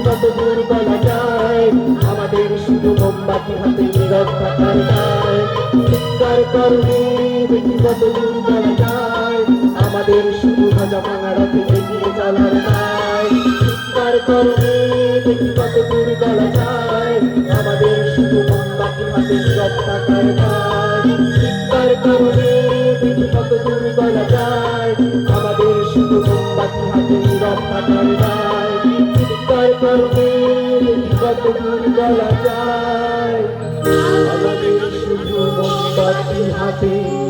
কত দূর বলা যায়, আমাদের শুধু মোমবাতি হাতে নীরব থাকার দায়। চিৎকার করবে দেখি কত দূর বলা যায়, আমাদের শুধু ভাজা ভাঙা রাতে এগিয়ে চলার দায়। চিৎকার করবে দেখি কত দূর বলা যায়, আমাদের শুধু মোমবাতি হাতে নীরব থাকার দায়। চিৎকার করবে দেখি কত দূর বলা যায়, আমাদের শুধু মোমবাতি হাতে নীরব থাকার দায়। চিৎকার করবে কত দূর বলা যায়, আমাদের শুধু মোমবাতি হাতে